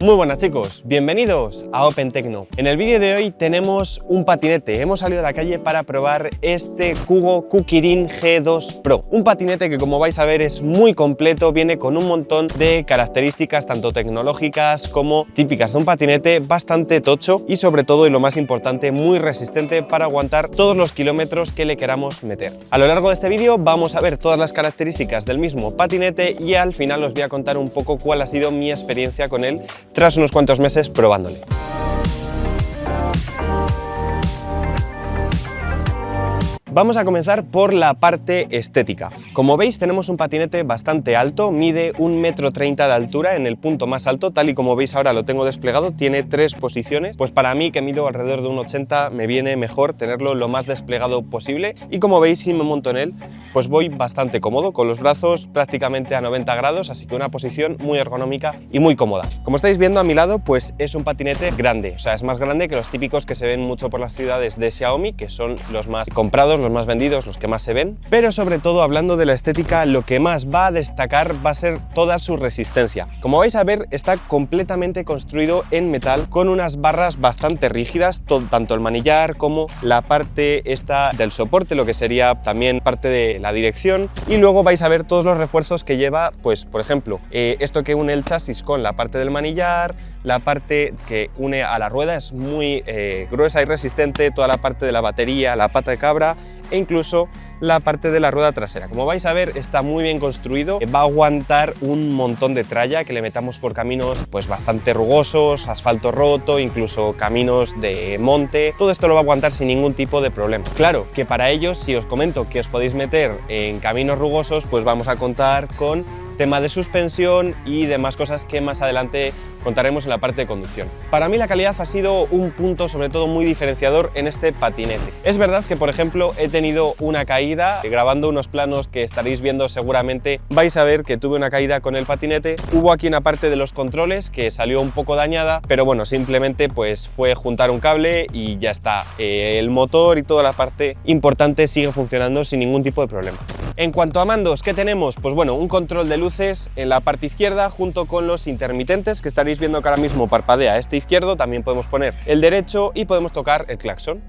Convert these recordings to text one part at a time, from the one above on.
Muy buenas chicos, bienvenidos a Open Tecno. En el vídeo de hoy tenemos un patinete. Hemos salido a la calle para probar este Kugo Kukirin G2 Pro. Un patinete que, como vais a ver, es muy completo, viene con un montón de características tanto tecnológicas como típicas de un patinete, bastante tocho y sobre todo, y lo más importante, muy resistente para aguantar todos los kilómetros que le queramos meter. A lo largo de este vídeo vamos a ver todas las características del mismo patinete y al final os voy a contar un poco cuál ha sido mi experiencia con él tras unos cuantos meses probándole. Vamos a comenzar por la parte estética. Como veis, tenemos un patinete bastante alto, mide 1,30 m de altura en el punto más alto, tal y como veis ahora lo tengo desplegado, tiene 3 posiciones, pues para mí, que mido alrededor de 1,80 m, me viene mejor tenerlo lo más desplegado posible. Y como veis, si me monto en él, pues voy bastante cómodo, con los brazos prácticamente a 90 grados, así que una posición muy ergonómica y muy cómoda. Como estáis viendo a mi lado, pues es un patinete grande, o sea, es más grande que los típicos que se ven mucho por las ciudades de Xiaomi, que son los más comprados, los más vendidos, los que más se ven. Pero sobre todo, hablando de la estética, lo que más va a destacar va a ser toda su resistencia. Como vais a ver, está completamente construido en metal con unas barras bastante rígidas, tanto el manillar como la parte esta del soporte, lo que sería también parte de la dirección. Y luego vais a ver todos los refuerzos que lleva, pues por ejemplo, esto que une el chasis con la parte del manillar, la parte que une a la rueda es muy gruesa y resistente, toda la parte de la batería, la pata de cabra e incluso la parte de la rueda trasera. Como vais a ver, está muy bien construido, va a aguantar un montón de tralla que le metamos por caminos pues bastante rugosos, asfalto roto, incluso caminos de monte. Todo esto lo va a aguantar sin ningún tipo de problema. Claro que para ello, si os comento que os podéis meter en caminos rugosos, pues vamos a contar con tema de suspensión y demás cosas que más adelante contaremos en la parte de conducción. Para mí la calidad ha sido un punto sobre todo muy diferenciador en este patinete. Es verdad que, por ejemplo, he tenido una caída grabando unos planos que estaréis viendo seguramente. Vais a ver que tuve una caída con el patinete. Hubo aquí una parte de los controles que salió un poco dañada, pero bueno, simplemente pues fue juntar un cable y ya está. El motor y toda la parte importante sigue funcionando sin ningún tipo de problema. En cuanto a mandos, ¿qué tenemos? Pues bueno, un control de luces en la parte izquierda junto con los intermitentes que estaréis viendo que ahora mismo parpadea este izquierdo. También podemos poner el derecho y podemos tocar el claxon.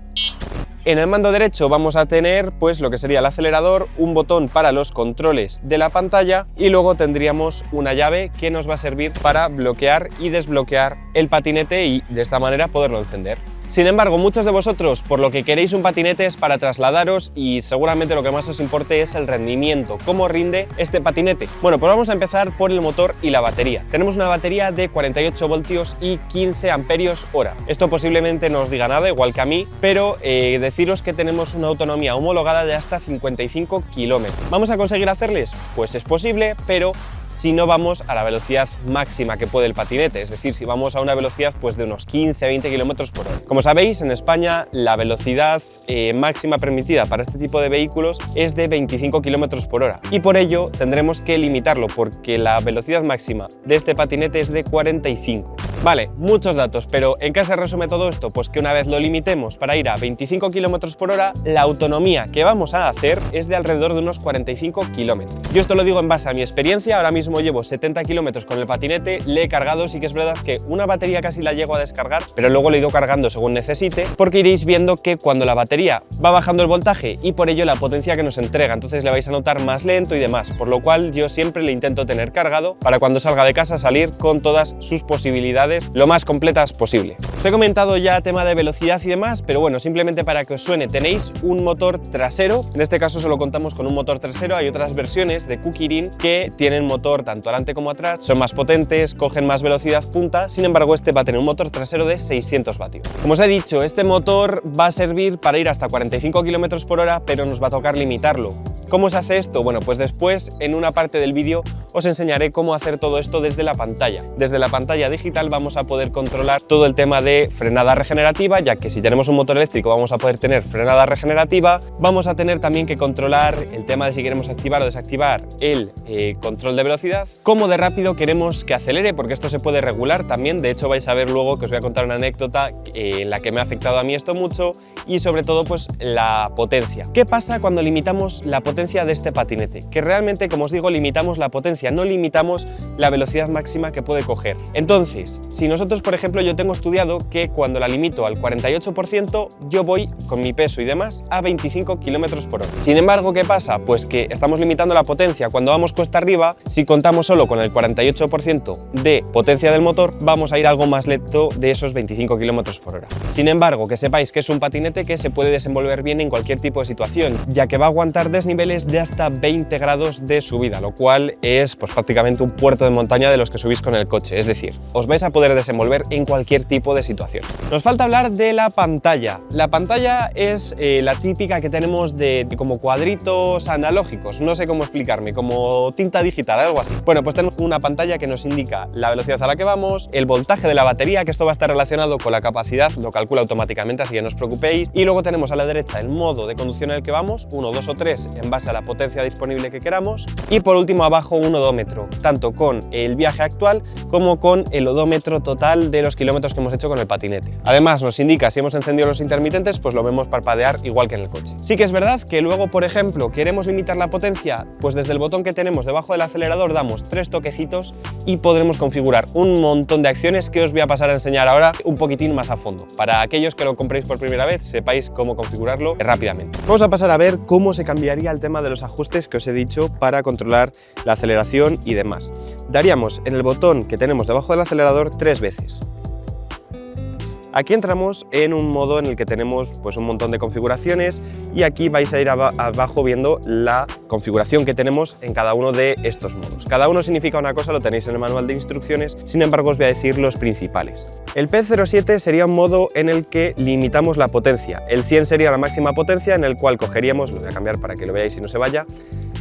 En el mando derecho vamos a tener pues lo que sería el acelerador, un botón para los controles de la pantalla y luego tendríamos una llave que nos va a servir para bloquear y desbloquear el patinete y de esta manera poderlo encender. Sin embargo, muchos de vosotros por lo que queréis un patinete es para trasladaros y seguramente lo que más os importe es el rendimiento, cómo rinde este patinete. Bueno, pues vamos a empezar por el motor y la batería. Tenemos una batería de 48 voltios y 15 amperios hora. Esto posiblemente no os diga nada, igual que a mí, pero deciros que tenemos una autonomía homologada de hasta 55 kilómetros. ¿Vamos a conseguir hacerles? Pues es posible, pero si no vamos a la velocidad máxima que puede el patinete, es decir, si vamos a una velocidad pues de unos 15-20 km por hora. Como sabéis, en España la velocidad máxima permitida para este tipo de vehículos es de 25 km por hora y por ello tendremos que limitarlo porque la velocidad máxima de este patinete es de 45. Vale, muchos datos, pero ¿en qué se resume todo esto? Pues que una vez lo limitemos para ir a 25 km por hora, la autonomía que vamos a hacer es de alrededor de unos 45 km. Yo esto lo digo en base a mi experiencia. Ahora mismo llevo 70 km con el patinete, le he cargado, sí que es verdad que una batería casi la llego a descargar, pero luego le he ido cargando según necesite, porque iréis viendo que cuando la batería va bajando el voltaje y por ello la potencia que nos entrega, entonces le vais a notar más lento y demás, por lo cual yo siempre le intento tener cargado para cuando salga de casa salir con todas sus posibilidades lo más completas posible. Os he comentado ya tema de velocidad y demás, pero bueno, simplemente para que os suene, tenéis un motor trasero. En este caso solo contamos con un motor trasero. Hay otras versiones de Kukirin que tienen motor tanto adelante como atrás, son más potentes, cogen más velocidad punta. Sin embargo, este va a tener un motor trasero de 600 vatios. Como os he dicho, este motor va a servir para ir hasta 45 km por hora, pero nos va a tocar limitarlo. ¿Cómo se hace esto? Bueno, pues después en una parte del vídeo os enseñaré cómo hacer todo esto desde la pantalla. Desde la pantalla digital vamos a poder controlar todo el tema de frenada regenerativa, ya que si tenemos un motor eléctrico vamos a poder tener frenada regenerativa. Vamos a tener también que controlar el tema de si queremos activar o desactivar el control de velocidad, cómo de rápido queremos que acelere, porque esto se puede regular también. De hecho, vais a ver luego que os voy a contar una anécdota en la que me ha afectado a mí esto mucho y sobre todo pues la potencia. ¿Qué pasa cuando limitamos la potencia de este patinete? Que realmente, como os digo, limitamos la potencia, no limitamos la velocidad máxima que puede coger. Entonces, si nosotros, por ejemplo, yo tengo estudiado que cuando la limito al 48%, yo voy con mi peso y demás a 25 km por hora. Sin embargo, ¿qué pasa? Pues que estamos limitando la potencia cuando vamos cuesta arriba. Si contamos solo con el 48% de potencia del motor, vamos a ir algo más lento de esos 25 km por hora. Sin embargo, que sepáis que es un patinete que se puede desenvolver bien en cualquier tipo de situación, ya que va a aguantar desniveles de hasta 20 grados de subida, lo cual es pues prácticamente un puerto de montaña de los que subís con el coche, es decir, os vais a poder desenvolver en cualquier tipo de situación. Nos falta hablar de la pantalla. La pantalla es la típica que tenemos de como cuadritos analógicos, no sé cómo explicarme, como tinta digital, algo así. Bueno, pues tenemos una pantalla que nos indica la velocidad a la que vamos, el voltaje de la batería, que esto va a estar relacionado con la capacidad, lo calcula automáticamente, así que no os preocupéis. Y luego tenemos a la derecha el modo de conducción en el que vamos, 1, 2 o 3, en base a la potencia disponible que queramos. Y por último abajo un odómetro, tanto con el viaje actual como con el odómetro total de los kilómetros que hemos hecho con el patinete. Además nos indica si hemos encendido los intermitentes, pues lo vemos parpadear igual que en el coche. Sí que es verdad que luego, por ejemplo, queremos limitar la potencia, pues desde el botón que tenemos debajo del acelerador damos 3 toquecitos y podremos configurar un montón de acciones que os voy a pasar a enseñar ahora un poquitín más a fondo. Para aquellos que lo compréis por primera vez, sepáis cómo configurarlo rápidamente. Vamos a pasar a ver cómo se cambiaría el tema de los ajustes que os he dicho para controlar la aceleración y demás. Daríamos en el botón que tenemos debajo del acelerador 3 veces. Aquí entramos en un modo en el que tenemos pues un montón de configuraciones y aquí vais a ir abajo viendo la configuración que tenemos en cada uno de estos modos. Cada uno significa una cosa, lo tenéis en el manual de instrucciones, sin embargo os voy a decir los principales. El P07 sería un modo en el que limitamos la potencia. El 100 sería la máxima potencia, en el cual cogeríamos, lo voy a cambiar para que lo veáis y no se vaya,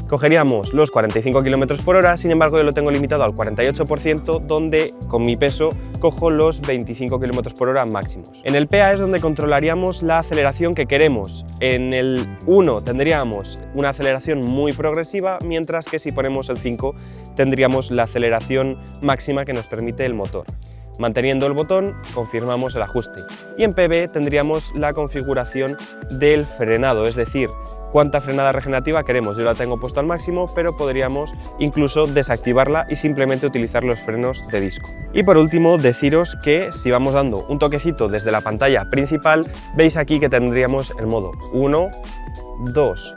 cogeríamos los 45 km por hora, sin embargo yo lo tengo limitado al 48%, donde con mi peso cojo los 25 km por hora máximos. En el PA es donde controlaríamos la aceleración que queremos. En el 1 tendríamos una aceleración muy progresiva, mientras que si ponemos el 5 tendríamos la aceleración máxima que nos permite el motor. Manteniendo el botón, confirmamos el ajuste. Y en PB tendríamos la configuración del frenado, es decir, cuánta frenada regenerativa queremos. Yo la tengo puesto al máximo, pero podríamos incluso desactivarla y simplemente utilizar los frenos de disco. Y por último, deciros que si vamos dando un toquecito desde la pantalla principal, veis aquí que tendríamos el modo 1, 2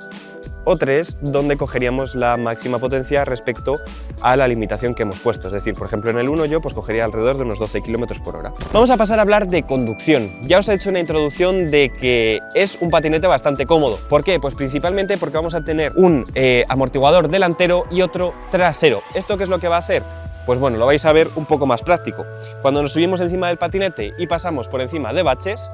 o 3, donde cogeríamos la máxima potencia respecto a la limitación que hemos puesto. Es decir, por ejemplo, en el 1 yo pues cogería alrededor de unos 12 km por hora. Vamos a pasar a hablar de conducción. Ya os he hecho una introducción de que es un patinete bastante cómodo. ¿Por qué? Pues principalmente porque vamos a tener un amortiguador delantero y otro trasero. ¿Esto qué es lo que va a hacer? Pues bueno, lo vais a ver un poco más práctico. Cuando nos subimos encima del patinete y pasamos por encima de baches,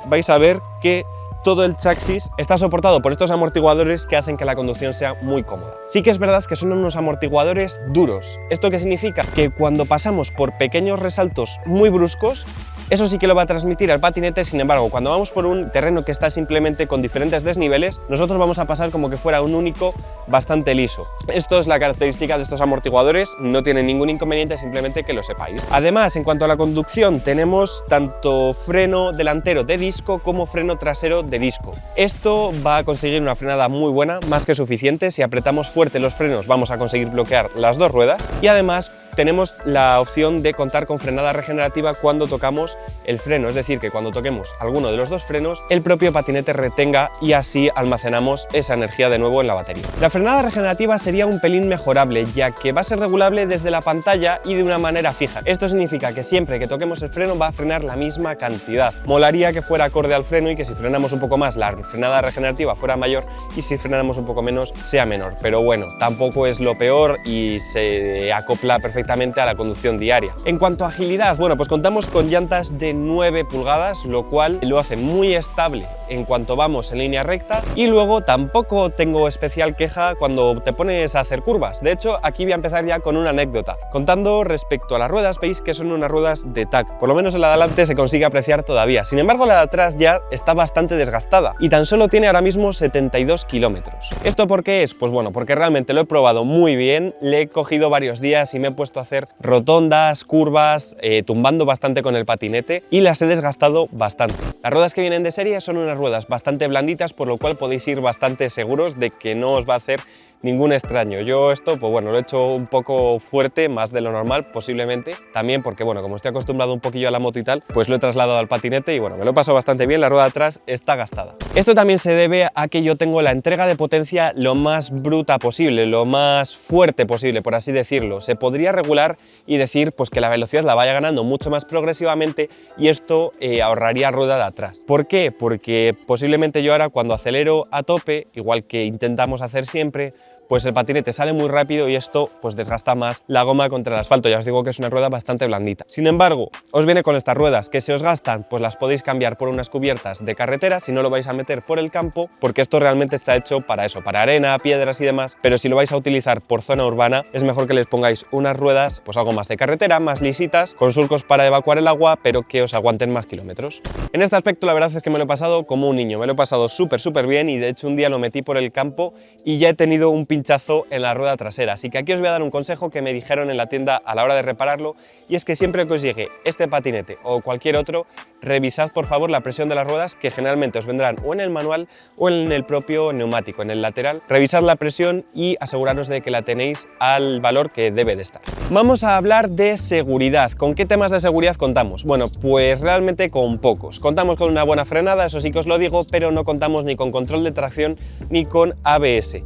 vais a ver que todo el chasis está soportado por estos amortiguadores que hacen que la conducción sea muy cómoda. Sí que es verdad que son unos amortiguadores duros. ¿Esto qué significa? Que cuando pasamos por pequeños resaltos muy bruscos, eso sí que lo va a transmitir al patinete. Sin embargo, cuando vamos por un terreno que está simplemente con diferentes desniveles, nosotros vamos a pasar como que fuera un único bastante liso. Esto es la característica de estos amortiguadores, no tienen ningún inconveniente, simplemente que lo sepáis. Además, en cuanto a la conducción, tenemos tanto freno delantero de disco como freno trasero de disco. Esto va a conseguir una frenada muy buena, más que suficiente. Si apretamos fuerte los frenos vamos a conseguir bloquear las dos ruedas y además tenemos la opción de contar con frenada regenerativa cuando tocamos el freno, es decir, que cuando toquemos alguno de los dos frenos, el propio patinete retenga y así almacenamos esa energía de nuevo en la batería. La frenada regenerativa sería un pelín mejorable, ya que va a ser regulable desde la pantalla y de una manera fija. Esto significa que siempre que toquemos el freno va a frenar la misma cantidad. Molaría que fuera acorde al freno y que si frenamos un poco más la frenada regenerativa fuera mayor y si frenamos un poco menos sea menor, pero bueno, tampoco es lo peor y se acopla perfectamente a la conducción diaria. En cuanto a agilidad, bueno, pues contamos con llantas de 9 pulgadas, lo cual lo hace muy estable en cuanto vamos en línea recta y luego tampoco tengo especial queja cuando te pones a hacer curvas. De hecho, aquí voy a empezar ya con una anécdota. Contando respecto a las ruedas, veis que son unas ruedas de TAC. Por lo menos en la de adelante se consigue apreciar todavía. Sin embargo, la de atrás ya está bastante desgastada y tan solo tiene ahora mismo 72 kilómetros. ¿Esto por qué es? Pues bueno, porque realmente lo he probado muy bien, le he cogido varios días y me he puesto a hacer rotondas, curvas, tumbando bastante con el patinete y las he desgastado bastante. Las ruedas que vienen de serie son unas ruedas bastante blanditas, por lo cual podéis ir bastante seguros de que no os va a hacer ningún extraño. Yo esto, pues bueno, lo he hecho un poco fuerte, más de lo normal posiblemente, también porque bueno, como estoy acostumbrado un poquillo a la moto y tal, pues lo he trasladado al patinete y bueno, me lo he pasado bastante bien, la rueda de atrás está gastada. Esto también se debe a que yo tengo la entrega de potencia lo más bruta posible, lo más fuerte posible, por así decirlo. Se podría regular y decir pues que la velocidad la vaya ganando mucho más progresivamente y esto ahorraría rueda de atrás. ¿Por qué? Porque posiblemente yo ahora cuando acelero a tope, igual que intentamos hacer siempre, pues el patinete sale muy rápido y esto pues desgasta más la goma contra el asfalto. Ya os digo que es una rueda bastante blandita. Sin embargo, os viene con estas ruedas que se os gastan, pues las podéis cambiar por unas cubiertas de carretera si no lo vais a meter por el campo, porque esto realmente está hecho para eso, para arena, piedras y demás, pero si lo vais a utilizar por zona urbana es mejor que les pongáis unas ruedas pues algo más de carretera, más lisitas, con surcos para evacuar el agua, pero que os aguanten más kilómetros. En este aspecto la verdad es que me lo he pasado como un niño, me lo he pasado súper bien y de hecho un día lo metí por el campo y ya he tenido un pinchazo en la rueda trasera, así que aquí os voy a dar un consejo que me dijeron en la tienda a la hora de repararlo y es que siempre que os llegue este patinete o cualquier otro, revisad por favor la presión de las ruedas que generalmente os vendrán o en el manual o en el propio neumático, en el lateral. Revisad la presión y aseguraros de que la tenéis al valor que debe de estar. Vamos a hablar de seguridad. ¿Con qué temas de seguridad contamos? Bueno, pues realmente con pocos. Contamos con una buena frenada, eso sí que os lo digo, pero no contamos ni con control de tracción ni con ABS.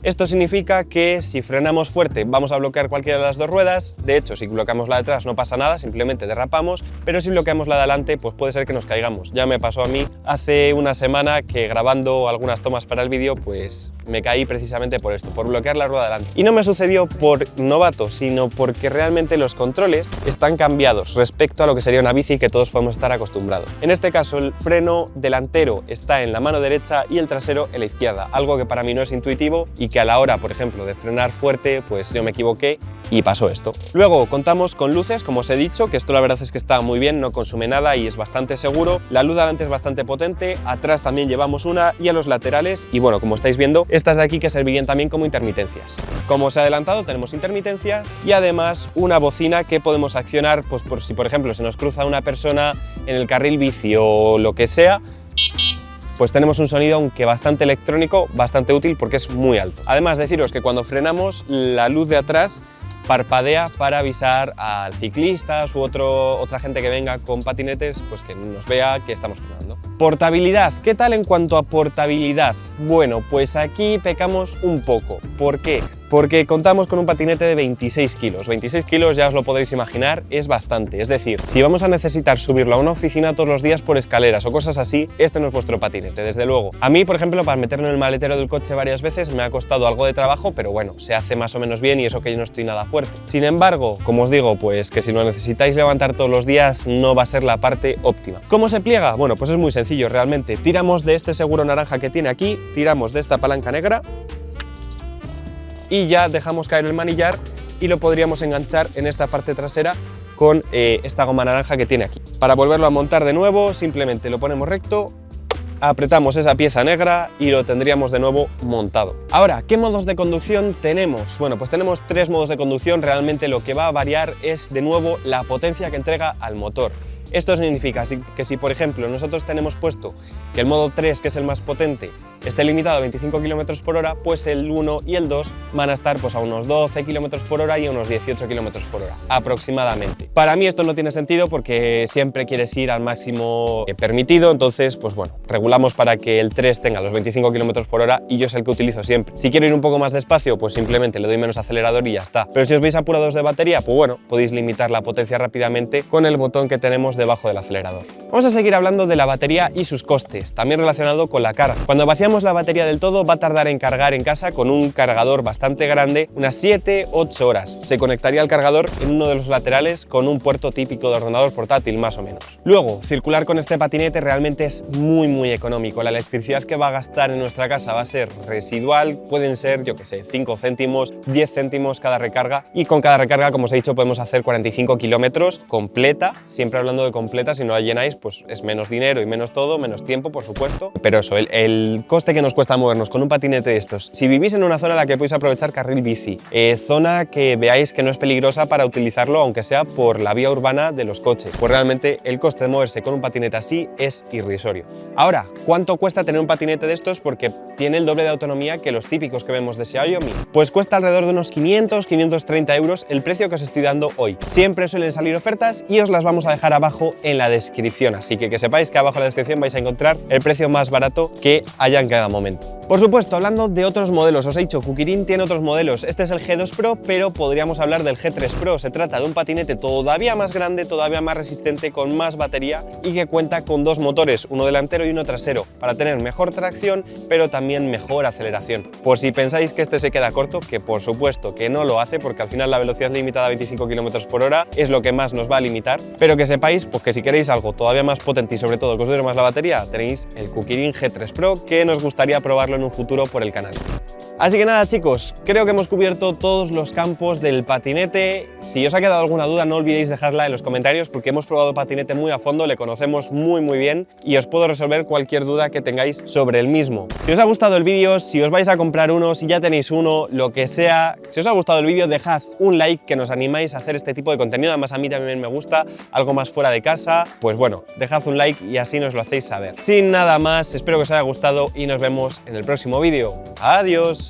Esto significa que si frenamos fuerte vamos a bloquear cualquiera de las dos ruedas. De hecho, si bloqueamos la de atrás no pasa nada, simplemente derrapamos, pero si bloqueamos la de adelante pues puede ser que nos caigamos. Ya me pasó a mí hace una semana que grabando algunas tomas para el vídeo pues me caí precisamente por esto, por bloquear la rueda de adelante. Y no me sucedió por novato, sino porque realmente los controles están cambiados respecto a lo que sería una bici que todos podemos estar acostumbrados. En este caso el freno delantero está en la mano derecha y el trasero en la izquierda, algo que para mí no es intuitivo y que a la hora, por ejemplo, de frenar fuerte, pues yo me equivoqué y pasó esto. Luego contamos con luces, como os he dicho, que esto la verdad es que está muy bien, no consume nada y es bastante seguro. La luz de delante es bastante potente, atrás también llevamos una y a los laterales, y bueno, como estáis viendo, estas de aquí que servirían también como intermitencias. Como os he adelantado, tenemos intermitencias y además una bocina que podemos accionar, pues por si por ejemplo se nos cruza una persona en el carril bici o lo que sea, pues tenemos un sonido aunque bastante electrónico, bastante útil porque es muy alto. Además, deciros que cuando frenamos, la luz de atrás parpadea para avisar al ciclistas u otra gente que venga con patinetes, pues que nos vea que estamos frenando. Portabilidad. ¿Qué tal en cuanto a portabilidad? Bueno, pues aquí pecamos un poco. ¿Por qué? Porque contamos con un patinete de 26 kilos. 26 kilos, ya os lo podréis imaginar, es bastante. Es decir, si vamos a necesitar subirlo a una oficina todos los días por escaleras o cosas así, este no es vuestro patinete, desde luego. A mí, por ejemplo, para meterlo en el maletero del coche varias veces me ha costado algo de trabajo, pero bueno, se hace más o menos bien y eso que yo no estoy nada fuerte. Sin embargo, como os digo, pues que si lo necesitáis levantar todos los días no va a ser la parte óptima. ¿Cómo se pliega? Bueno, pues es muy sencillo realmente. Tiramos de este seguro naranja que tiene aquí, tiramos de esta palanca negra y ya dejamos caer el manillar y lo podríamos enganchar en esta parte trasera con esta goma naranja que tiene aquí. Para volverlo a montar de nuevo, simplemente lo ponemos recto, apretamos esa pieza negra y lo tendríamos de nuevo montado. Ahora, ¿qué modos de conducción tenemos? Bueno, pues tenemos 3 modos de conducción. Realmente lo que va a variar es de nuevo la potencia que entrega al motor. Esto significa que si, por ejemplo, nosotros tenemos puesto que el modo 3, que es el más potente, esté limitado a 25 km por hora, pues el 1 y el 2 van a estar pues, a unos 12 km por hora y a unos 18 km por hora, aproximadamente. Para mí esto no tiene sentido porque siempre quieres ir al máximo permitido, entonces, pues bueno, regulamos para que el 3 tenga los 25 km por hora y yo es el que utilizo siempre. Si quiero ir un poco más despacio, pues simplemente le doy menos acelerador y ya está. Pero si os veis apurados de batería, pues bueno, podéis limitar la potencia rápidamente con el botón que tenemos debajo del acelerador. Vamos a seguir hablando de la batería y sus costes, también relacionado con la carga. Cuando vaciamos vaciamos la batería del todo, va a tardar en cargar en casa con un cargador bastante grande, unas 7-8 horas. Se conectaría al cargador en uno de los laterales con un puerto típico de ordenador portátil, más o menos. Luego, circular con este patinete realmente es muy económico. La electricidad que va a gastar en nuestra casa va a ser residual, pueden ser, yo que sé, 5 céntimos, 10 céntimos cada recarga, y con cada recarga, como os he dicho, podemos hacer 45 kilómetros completa, siempre hablando de completa. Si no la llenáis, pues es menos dinero y menos todo, menos tiempo, por supuesto, pero eso, el coste que nos cuesta movernos con un patinete de estos, si vivís en una zona en la que podéis aprovechar carril bici, zona que veáis que no es peligrosa para utilizarlo, aunque sea por la vía urbana de los coches, pues realmente el coste de moverse con un patinete así es irrisorio. Ahora, ¿cuánto cuesta tener un patinete de estos? Porque tiene el doble de autonomía que los típicos que vemos de Xiaomi. Pues cuesta alrededor de unos 500-530 euros el precio que os estoy dando hoy. Siempre suelen salir ofertas y os las vamos a dejar abajo en la descripción, así que sepáis que abajo en la descripción vais a encontrar el precio más barato que haya en cada momento. Por supuesto, hablando de otros modelos, os he dicho, Kukirin tiene otros modelos. Este es el G2 Pro, pero podríamos hablar del G3 Pro. Se trata de un patinete todavía más grande, todavía más resistente, con más batería y que cuenta con dos motores, uno delantero y uno trasero, para tener mejor tracción, pero también mejor aceleración. Por si pensáis que este se queda corto, que por supuesto que no lo hace, porque al final la velocidad limitada a 25 km por hora es lo que más nos va a limitar, pero que sepáis pues, que si queréis algo todavía más potente y sobre todo que os dure más la batería, tenéis el Kukirin G3 Pro, que nos gustaría probarlo en un futuro por el canal. Así que nada, chicos, creo que hemos cubierto todos los campos del patinete. Si os ha quedado alguna duda, no olvidéis dejarla en los comentarios, porque hemos probado patinete muy a fondo, le conocemos muy bien y os puedo resolver cualquier duda que tengáis sobre el mismo. Si os ha gustado el vídeo, si os vais a comprar uno, si ya tenéis uno, lo que sea, si os ha gustado el vídeo, dejad un like, que nos animáis a hacer este tipo de contenido. Además, a mí también me gusta, algo más fuera de casa. Pues bueno, dejad un like y así nos lo hacéis saber. Sin nada más, espero que os haya gustado y nos vemos en el próximo vídeo. ¡Adiós!